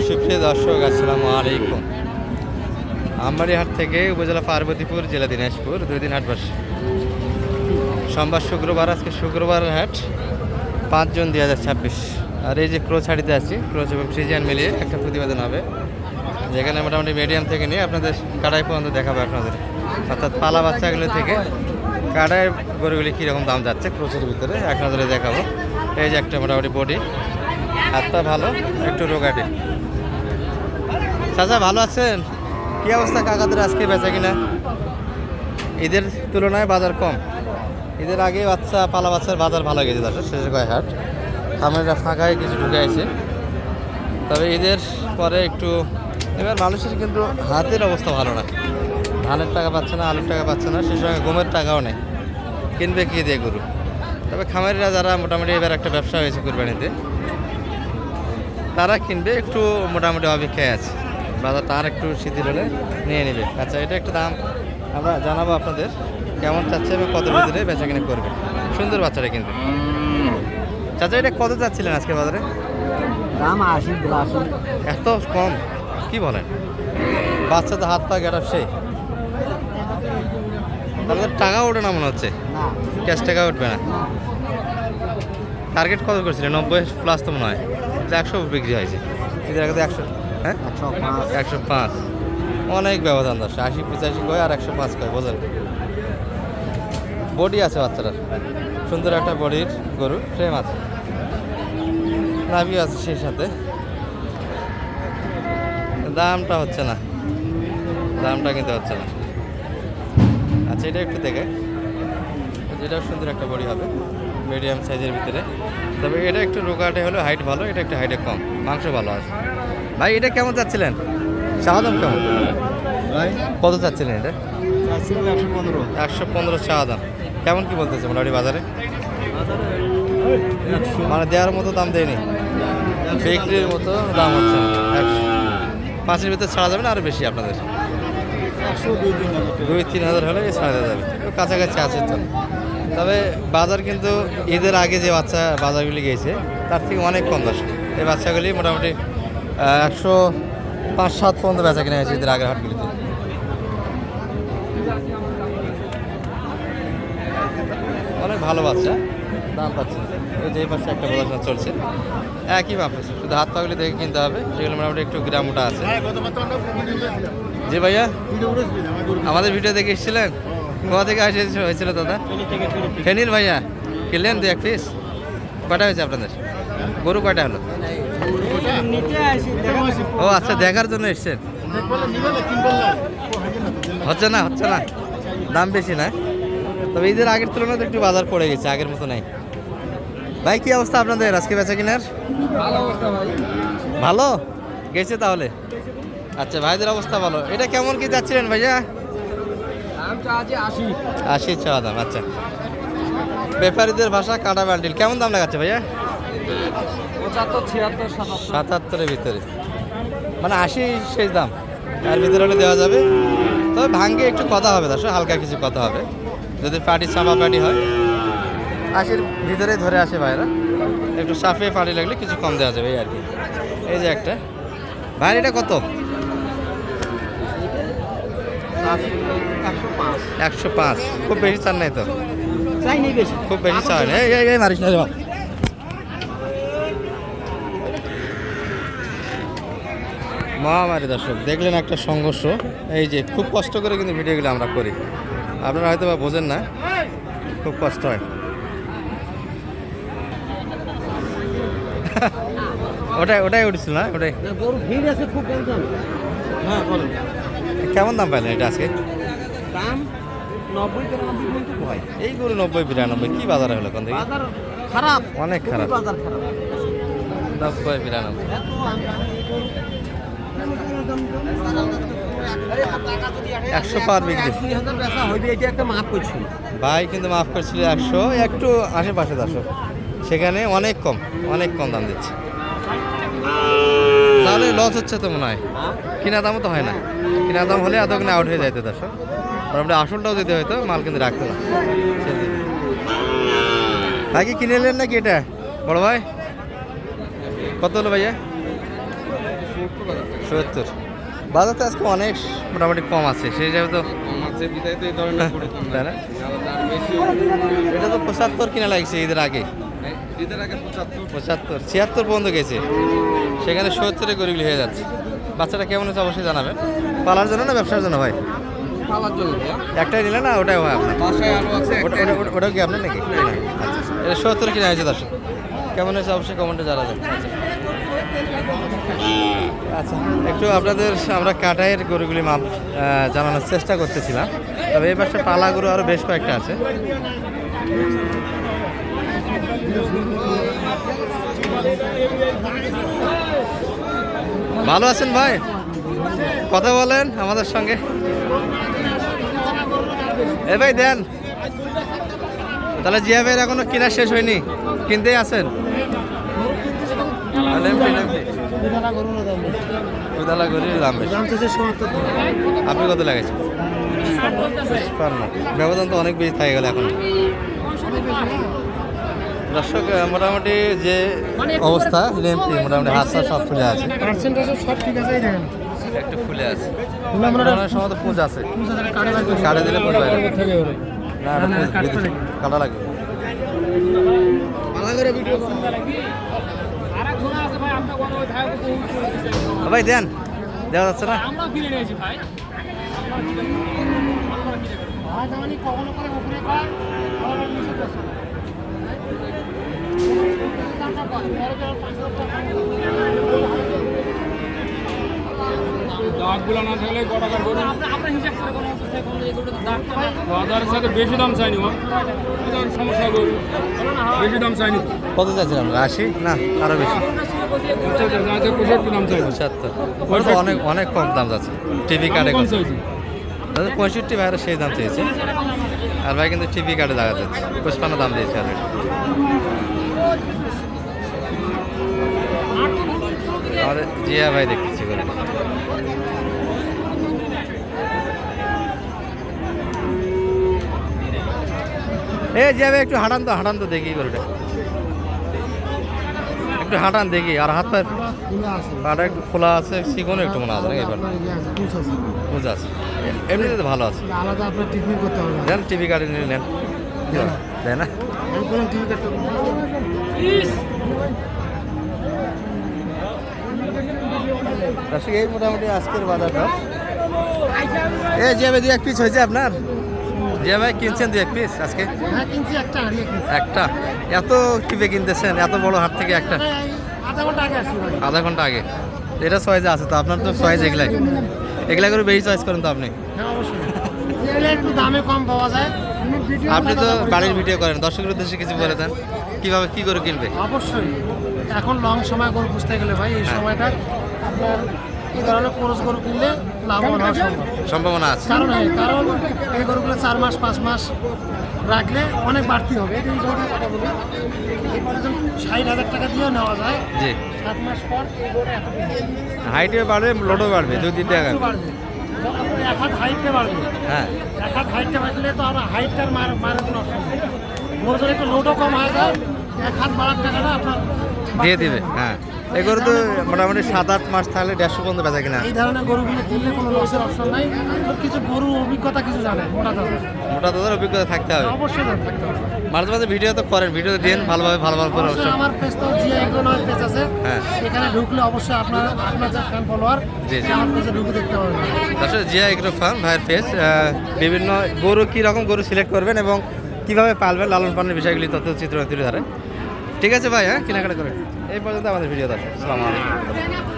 সুপ্রিয় দর্শক, আসসালামু আলাইকুম। আমবাড়িহাট থেকে উপজেলা পার্বতীপুর, জেলা দিনাজপুর, 2 দিন হাট বসে। সোমবার শুক্রবার, আজকে শুক্রবার হাট 5 জুন 2026। আর এই যে ক্রোচ হাটিতে আছি, ক্রোচ এবং ফ্রিজিয়ান মিলিয়ে একটা প্রতিবেদন হবে, যেখানে মোটামুটি মিডিয়াম থেকে নিয়ে আপনাদের কাটাই পর্যন্ত দেখাবে আপনাদের, অর্থাৎ পালা বাচ্চাগুলো থেকে কাটাই গরুগুলি কীরকম দাম যাচ্ছে ক্রোচের ভিতরে এক নজরে দেখাবো। এই যে একটা মোটামুটি বডি, হাতটা ভালো, একটু রোগাটি। চাচা ভালো আছেন? কি অবস্থা কাকাদের আজকে বেচা কিনা? ঈদের তুলনায় বাজার কম। ঈদের আগে পালা বাচ্চার বাজার ভালো গেছে দাদা, শেষের কয়েক হাট খামারিরা ফাঁকায় কিছু ঢুকে আছে। তবে ঈদের পরে একটু এবার মানুষের কিন্তু হাতের অবস্থা ভালো না, ধানের টাকা পাচ্ছে না, আলুর টাকা পাচ্ছে না, সে সঙ্গে গমের টাকাও নেই, কিনবে কি দিয়ে গরু। তবে খামারিরা যারা মোটামুটি এবার একটা ব্যবসা হয়েছে কুরবানিতে, তারা কিনবে, একটু মোটামুটি অপেক্ষায় আছে, বাজারটা আর একটু শিথিল হলে নিয়ে নেবে। আচ্ছা, এটা একটু দাম আমরা জানাবো আপনাদের, কেমন চাচ্ছে এবং কত ভিতরে বেচা কিনে করবে। সুন্দর বাচ্চাটা কিন্তু। চাচা, এটা কত চাচ্ছিলেন আজকে বাজারে? দাম 80 এত কম কি বলেন? বাচ্চা তো হাত পা গেটার সেই, তাহলে টাকা ওঠে না মনে হচ্ছে, ক্যাশ টাকা উঠবে না। টার্গেট কত করছিলেন? 90+ তো মনে হয়, 100 বিক্রি হয়েছে। এদের আগে 100, হ্যাঁ 105। অনেক ব্যবধান, 80-85 কয় আর 105 কয়, বোঝেন। বডি আছে বাচ্চাটার, সুন্দর একটা বডির গরু, ফ্রেম আছে, নাভিও আছে সেই সাথে। দামটা হচ্ছে না, দামটা কিন্তু হচ্ছে না। আচ্ছা, এটা একটু দেখে, যেটাও সুন্দর একটা বডি হবে, মিডিয়াম সাইজের ভিতরে। তবে এটা একটু রোগাটে হলো, হাইট ভালো, এটা একটু হাইটে কম, মাংস ভালো আছে। ভাই, এটা কেমন চাচ্ছিলেন? চাওয়া-দাম কেমন? কত চাচ্ছিলেন এটা? 115 চাওয়া-দাম। কেমন কি বলতেছে মোটামুটি বাজারে? মানে দেওয়ার মতো দাম দেয়নি, বিক্রির মতো দাম হচ্ছে না। 105-এর ভিতরে ছাড়া যাবে না, আরও বেশি আপনাদের? 2-3 হাজার হলে ছাড়া যাবে, কাছাকাছি আছে তো। তবে বাজার কিন্তু ঈদের আগে যে বাজারগুলি গিয়েছে তার থেকে অনেক কম দাম। এই বাচ্চাগুলি মোটামুটি 105-107 পর্যন্ত বেচা কিনা হয়েছে ঈদের আগের হাটগুলিতে। অনেক ভালো বাচ্চা, দাম পাচ্ছে। ওই যে এই পাশে একটা প্রদর্শন চলছে, একই মাপ আছে, শুধু হাত পাগুলি দেখে কিনতে হবে, সেগুলো মোটামুটি একটু গ্রাম ওটা আছে। জি ভাইয়া, আমাদের ভিডিও দেখে এসেছিলেন? কোথা থেকে হয়েছিল দাদা? ফেনীর। ভাইয়া কিনলেন 2-1 পিস? কয়টা হয়েছে আপনাদের গরু? কয়টা হলো? ও আচ্ছা, দেখার জন্য এসছেন। হচ্ছে না, হচ্ছে না, দাম বেশি না। তবে ঈদের আগের তুলনায় তো একটু বাজার পড়ে গেছে, আগের মতো নাই। ভাই, কি অবস্থা আপনাদের আজকে বেচা কিনার? ভালো গেছে তাহলে? আচ্ছা, ভাইদের অবস্থা ভালো। এটা কেমন কি যাচ্ছিলেন ভাইয়া? 80 চাওয়া দাম। আচ্ছা, ব্যাপারীদের ভাষা কাটা বান্ডিল। কেমন দাম লাগাচ্ছে ভাইয়া? 75-77-এর ভিতরে, মানে 80 শেষ দাম, তার ভিতরে হলে দেওয়া যাবে। তবে ভাঙ্গে একটু কথা হবে, দর্শক, হালকা কিছু কথা হবে, যদি পার্টি সাফা পার্টি হয়। 80-র ভিতরে ধরে আসে ভাইরা, একটু সাফে পার্টি লাগলে কিছু কম দেওয়া যাবে, এই আর কি। এই যে একটা ভাই, এটা কত? 105। খুব বেশি চান নাই তো? খুব বেশি চান, এই মারিস না। মহামারী দর্শক, দেখলেন একটা সংঘর্ষ। এই যে খুব কষ্ট করে কিন্তু ভিডিওগুলো আমরা করি, আপনারা হয়তো বা বোঝেন না, খুব কষ্ট হয়। ওটাই উঠছিল না? ওটাই কেমন দাম পাইলেন এটা আজকে? দাম 90-92 এই গরু 90-92 কি বাজারে হলো? কোন থেকে খারাপ, অনেক খারাপ। বাজার খারাপ। 90-92 100 পার বিক্রি। ভাই কিন্তু মাফ করছিল 100, একটু আশেপাশে 10, সেখানে অনেক কম, অনেক কম দাম দিচ্ছে। তাহলে লস হচ্ছে তো মনে হয়, কিনা দামও তো হয় না। কিনা দাম হলে এতক্ষণে আউট হয়ে যাইতো দর্শক, মোটামুটি আসলটাও দিতে হয়তো, মাল কিন্তু রাখতো না। ভাই, কি কিনে এলেন নাকি এটা বড় ভাই? কত হলো ভাইয়া? 70 বাজার তো আজকে অনেক মোটামুটি কম আছে সেই হিসাবে তো তাই না? এটা তো 75 কিনা লাগছে ঈদের আগে, 75 76 পর্যন্ত গেছে, সেখানে 70-এ গরিবলি হয়ে যাচ্ছে। বাচ্চাটা কেমন হচ্ছে অবশ্যই জানাবেন। পালার জন্য না ব্যবসার জন্য ভাই? একটাই নিলে না ওটাই হয় আপনার? ওটাও কি আপনার নাকি? আচ্ছা, এটা 70 কিনা হয়েছে দর্শক, কেমন হয়েছে অবশ্যই কমেন্টে জানাবেন। আচ্ছা, একটু আপনাদের আমরা কাটাইয়ের গরুগুলি মাপ জানানোর চেষ্টা করতেছিলাম, তবে এই পাশে পালা গরু আরও বেশ কয়েকটা আছে। ভালো আছেন ভাই? কথা বলেন আমাদের সঙ্গে। এ ভাই দেন তাহলে, জিয়া ভাইয়ের এখনো কিনা শেষ হয়নি, কিনতেই আছেন? আপনি কত লাগাইছেন? 56। ব্যবধান তো অনেক বেশি থাকে গেল এখন। দর্শক মোটামুটি যে অবস্থা লেমটি মোটামুটি হাত সব ফুলে আছে, একটু ফুলে আছে, সম্ভবত পুঁজ আছে, কাটে দিলে পুঁজ বাইরে কাটা লাগবে। ভাই দেন, দেওয়া যাচ্ছে না? দাগগুলো না থাকলে কটাকার গরু বাজারের সাথে বেশি দাম চাইনি, সমস্যা গরু বেশি দাম চাইনি। কত চাইছেন আমরা? 80 না আরো বেশি? 65 দাম চাইনি। 75 অনেক অনেক কম দাম যাচ্ছে। টিভি কার্ডে 65 ভাইয়ের সেই দাম চেয়েছে, আর ভাই কিন্তু টিভি কার্ডে দেখা যাচ্ছে 55 দাম দিয়েছে অলরেডি। আমাদের জিয়া ভাই দেখতেছি করে। জিয়া ভাই একটু হাঁটান তো দেখি গরুটা, একটু হাঁটান দেখি। আর হাত পায়ের পাটা একটু খোলা আছে, চিকনও একটু মনে আছে না? এবার বুঝা আছে, এমনিতে তো ভালো আছে। দেন টিভি কার্ডে নিয়ে নেন, তাই না? এই মোটামুটি আজকের বাজারটা। জিয়া ভাই 2-1 পিস হয়েছে আপনার? জিয়া ভাই কিনছেন 2-1 পিস আজকে? একটা? এত টিপে কিনতেছেন এত বড় হাট থেকে? একটা আধা ঘন্টা আগে। এটা চয়েসে আছে তো আপনার? তো চয়েস এগুলা করে বেশি চয়েস করেন তো আপনি? আপনি তো বাড়ির ভিডিও করেন, দর্শকের উদ্দেশ্যে কিছু বলে দেন, কিভাবে কি করে কিনবে? অবশ্যই এখন লং সময় গরু বুঝতে গেলে ভাই এই সময়টা আপনার এই ধরনের খরচ গরু কিনলে লাভবান হওয়ার সম্ভাবনা আছে। কারণ এই গরুগুলো 4 মাস 5 মাস রাখলে অনেক বাড়তি হবে। এই গরুটার কথা বলি, এই গরু 60,000 টাকা দিয়েও নেওয়া যায়। জি, 7 মাস পর এই গরু হাইটে বাড়বে, লোডও বাড়বে, 2-3 টাকা বাড়বে। এক হাত হাইটটা বাড়বে, হ্যাঁ এক হাত হাইটটা বাড়লে তো আমরা হাইটটার মারের কোনো অপশন নেই। গরু যদি একটু লোডও কম হয়ে যায়, এক হাত বাড়ার টাকাটা আপনার দিয়ে দিবে। হ্যাঁ, এই গরু তো মোটামুটি 7-8 মাস থাকলে 150 পর্যন্ত বেচা কিনা। এই ধরনের গরুগুলো কিনলে কোনো লসের অপশন নাই। তোর কিছু গরু অভিজ্ঞতা কিছু জানে, মোটা দাদার অভিজ্ঞতা থাকতে হবে, অবশ্যই থাকতে হবে। মাঝে মাঝে ভিডিও তো করেন, ভিডিও দেন ভালোভাবে, ভালো করে অবশ্যই। আমার পেজ তো জিয়া এগ্রো নয় পেজ আছে, হ্যাঁ, এখানে ঢুকলে অবশ্যই আপনার যে ফ্যান ফলোয়ার আমার পেজে ঢুকে দেখতে পাবেন। আসলে জিয়া এগ্রো ফার্ম ভাইয়ের পেজ, বিভিন্ন গরু কী রকম গরু সিলেক্ট করবেন এবং কীভাবে পালবেন, লালন পালনের বিষয়গুলি তথ্য চিত্র তুলে ধরে। ঠিক আছে ভাই, হ্যাঁ কেনাকাটা করেন। এই পর্যন্ত আমাদের ভিডিও দর্শক, আসসালামু আলাইকুম।